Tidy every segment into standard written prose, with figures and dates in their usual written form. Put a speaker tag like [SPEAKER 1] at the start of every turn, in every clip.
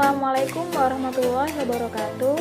[SPEAKER 1] Assalamualaikum warahmatullahi wabarakatuh.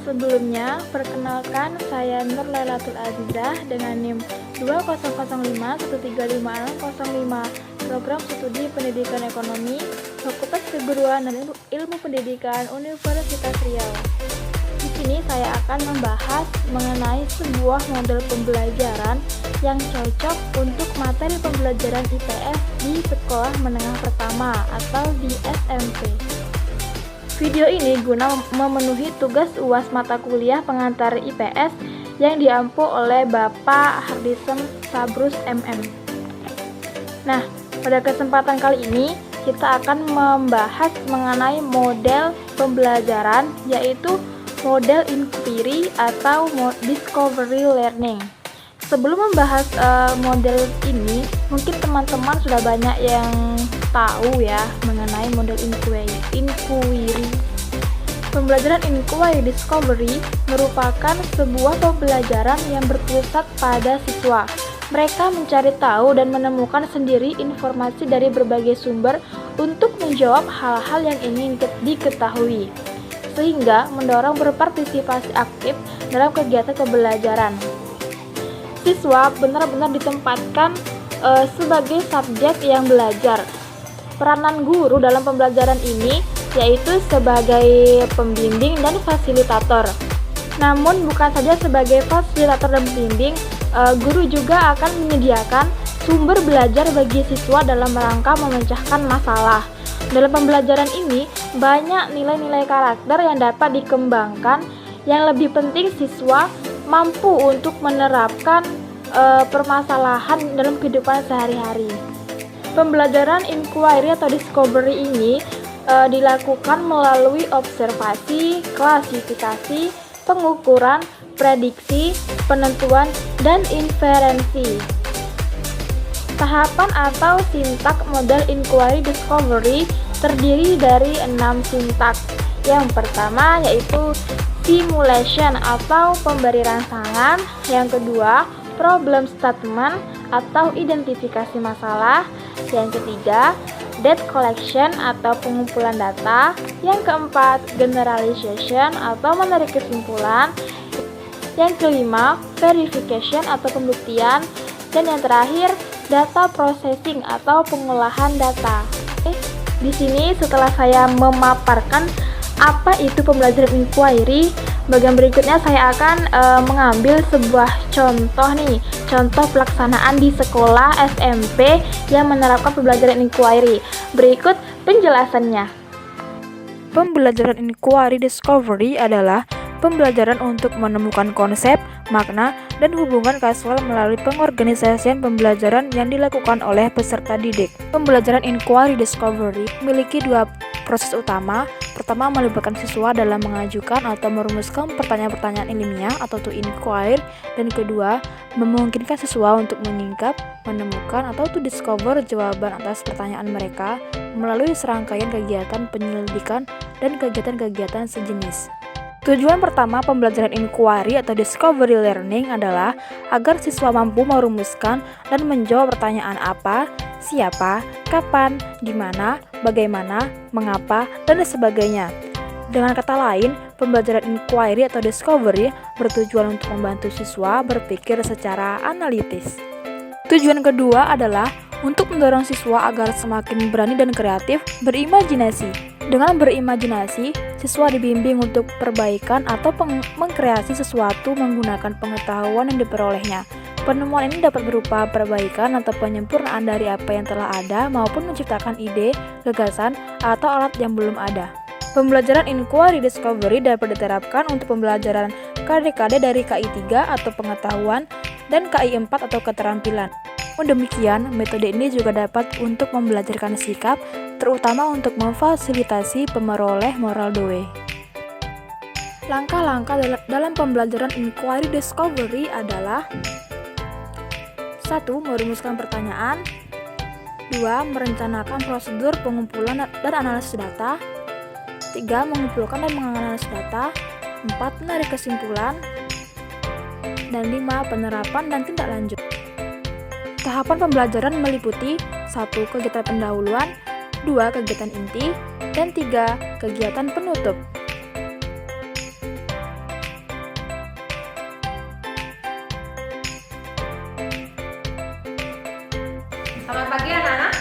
[SPEAKER 1] Sebelumnya, perkenalkan saya Nur Lailatul Azizah dengan NIM 2005135605, Program Studi Pendidikan Ekonomi, Fakultas Keguruan dan Ilmu Pendidikan Universitas Riau. Di sini saya akan membahas mengenai sebuah model pembelajaran yang cocok untuk materi pembelajaran IPS di sekolah menengah pertama atau di SMP. Video ini guna memenuhi tugas UAS mata kuliah pengantar IPS yang diampu oleh Bapak Hardisem Sabrus MM. Nah, pada kesempatan kali ini kita akan membahas mengenai model pembelajaran, yaitu model inquiry atau discovery learning. Sebelum membahas model ini, mungkin teman-teman sudah banyak yang tahu ya mengenai model inquiry. Pembelajaran inquiry discovery merupakan sebuah pembelajaran yang berpusat pada siswa. Mereka mencari tahu dan menemukan sendiri informasi dari berbagai sumber untuk menjawab hal-hal yang ingin diketahui, sehingga mendorong berpartisipasi aktif dalam kegiatan pembelajaran. Siswa benar-benar ditempatkan sebagai subjek yang belajar. Peranan guru dalam pembelajaran ini yaitu sebagai pembimbing dan fasilitator. Namun bukan saja sebagai fasilitator dan pembimbing, guru juga akan menyediakan sumber belajar bagi siswa dalam rangka memecahkan masalah. Dalam pembelajaran ini banyak nilai-nilai karakter yang dapat dikembangkan. Yang lebih penting, siswa mampu untuk menerapkan permasalahan dalam kehidupan sehari-hari. Pembelajaran inquiry atau discovery ini dilakukan melalui observasi, klasifikasi, pengukuran, prediksi, penentuan, dan inferensi. Tahapan atau sintak model inquiry discovery terdiri dari 6 sintak. Yang pertama yaitu simulation atau pemberi rangsangan, yang kedua problem statement atau identifikasi masalah, yang ketiga data collection atau pengumpulan data, yang keempat generalization atau menarik kesimpulan, yang kelima verification atau pembuktian, dan yang terakhir data processing atau pengolahan data. Di sini setelah saya memaparkan apa itu pembelajaran inquiry, bagian berikutnya saya akan mengambil sebuah contoh pelaksanaan di sekolah SMP yang menerapkan pembelajaran inquiry. Berikut penjelasannya. Pembelajaran inquiry discovery adalah pembelajaran untuk menemukan konsep, makna, dan hubungan kausal melalui pengorganisasian pembelajaran yang dilakukan oleh peserta didik. Pembelajaran inquiry discovery memiliki dua proses utama. Pertama, melibatkan siswa dalam mengajukan atau merumuskan pertanyaan-pertanyaan ilmiah atau to inquire, dan kedua, memungkinkan siswa untuk menyingkap, menemukan atau to discover jawaban atas pertanyaan mereka melalui serangkaian kegiatan penyelidikan dan kegiatan-kegiatan sejenis. Tujuan pertama pembelajaran inquiry atau discovery learning adalah agar siswa mampu merumuskan dan menjawab pertanyaan apa, siapa, kapan, di mana, bagaimana, mengapa, dan sebagainya. Dengan kata lain, pembelajaran inquiry atau discovery bertujuan untuk membantu siswa berpikir secara analitis. Tujuan kedua adalah untuk mendorong siswa agar semakin berani dan kreatif berimajinasi. Dengan berimajinasi, siswa dibimbing untuk perbaikan atau mengkreasi sesuatu menggunakan pengetahuan yang diperolehnya. Penemuan ini dapat berupa perbaikan atau penyempurnaan dari apa yang telah ada maupun menciptakan ide, gagasan, atau alat yang belum ada. Pembelajaran inquiry discovery dapat diterapkan untuk pembelajaran KD-KD dari KI 3 atau pengetahuan dan KI 4 atau keterampilan. Demikian, metode ini juga dapat untuk membelajarkan sikap, terutama untuk memfasilitasi pemeroleh moral doe. Langkah-langkah dalam pembelajaran inquiry discovery adalah 1. Merumuskan pertanyaan. 2. Merencanakan prosedur pengumpulan dan analisis data. 3. Mengumpulkan dan menganalisis data. 4. Menarik kesimpulan. Dan 5. Penerapan dan tindak lanjut. Tahapan pembelajaran meliputi 1. Kegiatan pendahuluan, 2. Kegiatan inti, dan 3. Kegiatan penutup.
[SPEAKER 2] Selamat pagi anak-anak.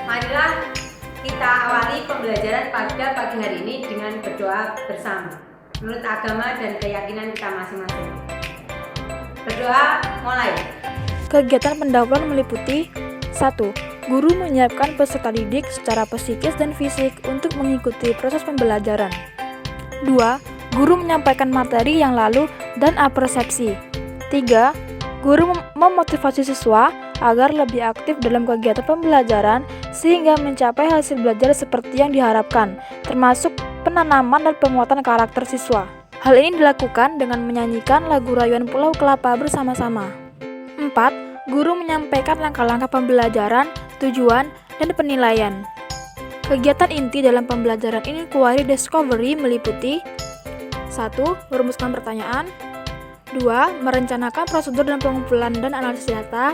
[SPEAKER 2] Marilah kita awali pembelajaran pada pagi hari ini dengan berdoa bersama menurut agama dan keyakinan kita masing-masing. Berdoa mulai.
[SPEAKER 1] Kegiatan pendahuluan meliputi 1. Guru menyiapkan peserta didik secara psikis dan fisik untuk mengikuti proses pembelajaran. 2. Guru menyampaikan materi yang lalu dan apersepsi. 3. Guru memotivasi siswa agar lebih aktif dalam kegiatan pembelajaran sehingga mencapai hasil belajar seperti yang diharapkan, termasuk penanaman dan penguatan karakter siswa. Hal ini dilakukan dengan menyanyikan lagu rayuan Pulau Kelapa bersama-sama. 4. Guru menyampaikan langkah-langkah pembelajaran, tujuan, dan penilaian. Kegiatan inti dalam pembelajaran inquiry discovery meliputi 1. Merumuskan pertanyaan. 2. Merencanakan prosedur dan pengumpulan dan analisis data.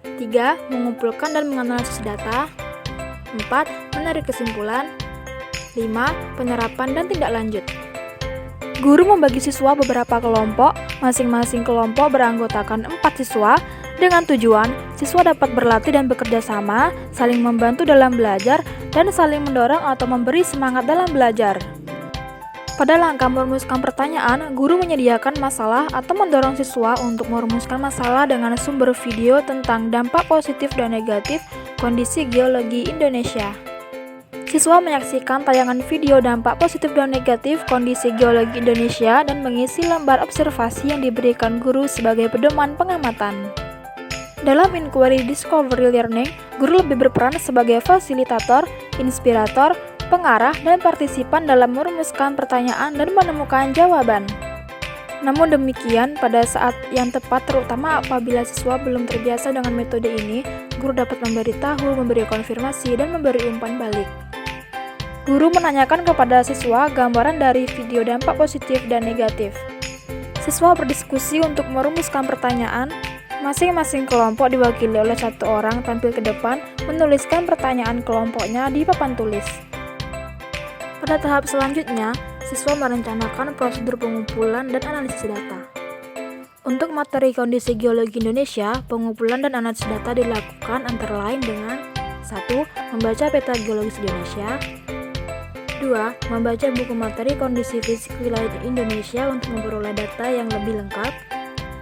[SPEAKER 1] 3. Mengumpulkan dan menganalisis data. 4. Menarik kesimpulan. 5. Penerapan dan tindak lanjut. Guru membagi siswa beberapa kelompok, masing-masing kelompok beranggotakan 4 siswa, dengan tujuan siswa dapat berlatih dan bekerja sama, saling membantu dalam belajar, dan saling mendorong atau memberi semangat dalam belajar. Pada langkah merumuskan pertanyaan, guru menyediakan masalah atau mendorong siswa untuk merumuskan masalah dengan sumber video tentang dampak positif dan negatif kondisi geologi Indonesia. Siswa menyaksikan tayangan video dampak positif dan negatif kondisi geologi Indonesia dan mengisi lembar observasi yang diberikan guru sebagai pedoman pengamatan. Dalam inquiry discovery learning, guru lebih berperan sebagai fasilitator, inspirator, pengarah, dan partisipan dalam merumuskan pertanyaan dan menemukan jawaban. Namun demikian, pada saat yang tepat, terutama apabila siswa belum terbiasa dengan metode ini, guru dapat memberitahu, memberi konfirmasi, dan memberi umpan balik. Guru menanyakan kepada siswa gambaran dari video dampak positif dan negatif. Siswa berdiskusi untuk merumuskan pertanyaan. Masing-masing kelompok diwakili oleh 1 orang tampil ke depan menuliskan pertanyaan kelompoknya di papan tulis. Pada tahap selanjutnya, siswa merencanakan prosedur pengumpulan dan analisis data. Untuk materi kondisi geologi Indonesia, pengumpulan dan analisis data dilakukan antara lain dengan 1. Membaca peta geologis Indonesia. 2. Membaca buku materi kondisi fisik wilayah Indonesia untuk memperoleh data yang lebih lengkap.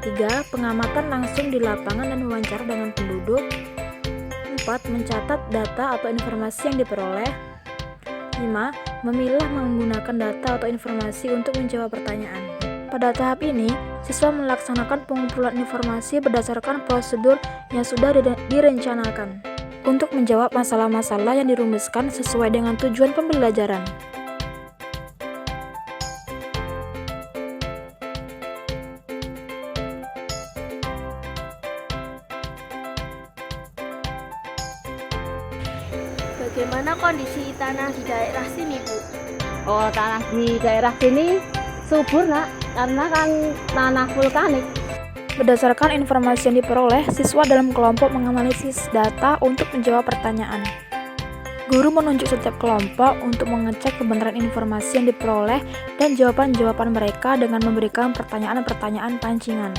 [SPEAKER 1] 3. Pengamatan langsung di lapangan dan wawancara dengan penduduk. 4. Mencatat data atau informasi yang diperoleh. 5. Memilah menggunakan data atau informasi untuk menjawab pertanyaan. Pada tahap ini, siswa melaksanakan pengumpulan informasi berdasarkan prosedur yang sudah direncanakan untuk menjawab masalah-masalah yang dirumuskan sesuai dengan tujuan pembelajaran.
[SPEAKER 3] Bagaimana kondisi tanah di daerah sini, Bu?
[SPEAKER 2] Oh, tanah di daerah sini subur, Nak, karena kan tanah vulkanik.
[SPEAKER 1] Berdasarkan informasi yang diperoleh, siswa dalam kelompok menganalisis data untuk menjawab pertanyaan. Guru menunjuk setiap kelompok untuk mengecek kebenaran informasi yang diperoleh dan jawaban-jawaban mereka dengan memberikan pertanyaan-pertanyaan pancingan.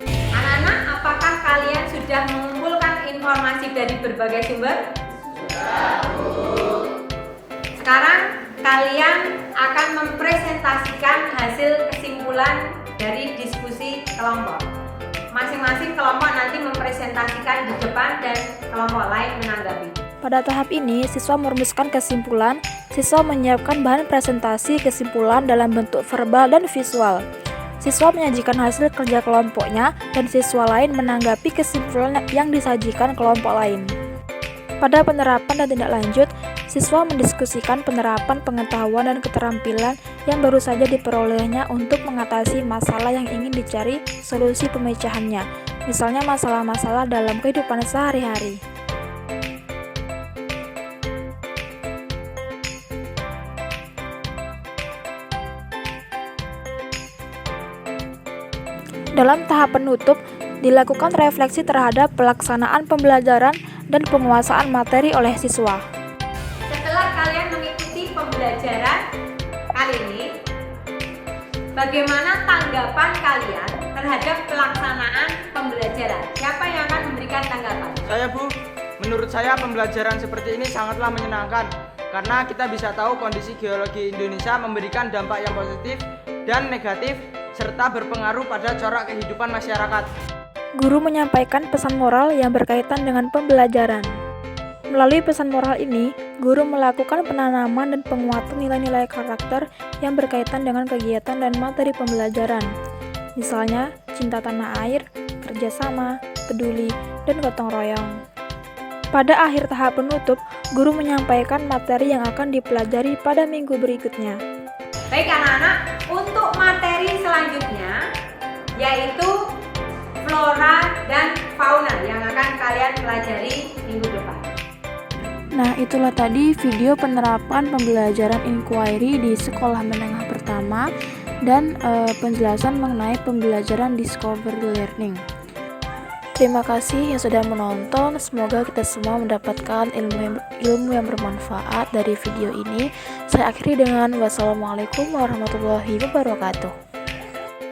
[SPEAKER 2] Anak-anak, apakah kalian sudah mengumpulkan informasi dari berbagai sumber? Sudah, Bu. Sekarang kalian akan mempresentasikan hasil kesimpulan dari diskusi kelompok. Masing-masing kelompok nanti mempresentasikan di depan dan kelompok lain menanggapi.
[SPEAKER 1] Pada tahap ini, siswa merumuskan kesimpulan. Siswa menyiapkan bahan presentasi kesimpulan dalam bentuk verbal dan visual. Siswa menyajikan hasil kerja kelompoknya dan siswa lain menanggapi kesimpulan yang disajikan kelompok lain. Pada penerapan dan tindak lanjut, siswa mendiskusikan penerapan pengetahuan dan keterampilan yang baru saja diperolehnya untuk mengatasi masalah yang ingin dicari solusi pemecahannya, misalnya masalah-masalah dalam kehidupan sehari-hari. Dalam tahap penutup, Dilakukan refleksi terhadap pelaksanaan pembelajaran dan penguasaan materi oleh siswa.
[SPEAKER 2] Setelah kalian mengikuti pembelajaran kali ini, bagaimana tanggapan kalian terhadap pelaksanaan pembelajaran? Siapa yang akan memberikan tanggapan?
[SPEAKER 4] Saya, Bu. Menurut saya pembelajaran seperti ini sangatlah menyenangkan karena kita bisa tahu kondisi geologi Indonesia memberikan dampak yang positif dan negatif serta berpengaruh pada corak kehidupan masyarakat.
[SPEAKER 1] Guru menyampaikan pesan moral yang berkaitan dengan pembelajaran. Melalui pesan moral ini, guru melakukan penanaman dan penguatan nilai-nilai karakter yang berkaitan dengan kegiatan dan materi pembelajaran. Misalnya, cinta tanah air, kerjasama, peduli, dan gotong royong. Pada akhir tahap penutup, guru menyampaikan materi yang akan dipelajari pada minggu berikutnya.
[SPEAKER 2] Baik anak-anak, untuk materi selanjutnya yaitu flora dan fauna yang akan kalian pelajari minggu depan.
[SPEAKER 1] Nah, itulah tadi video penerapan pembelajaran inquiry di sekolah menengah pertama dan penjelasan mengenai pembelajaran discovery learning. Terima kasih yang sudah menonton. Semoga kita semua mendapatkan ilmu yang bermanfaat dari video ini. Saya akhiri dengan wassalamualaikum warahmatullahi wabarakatuh.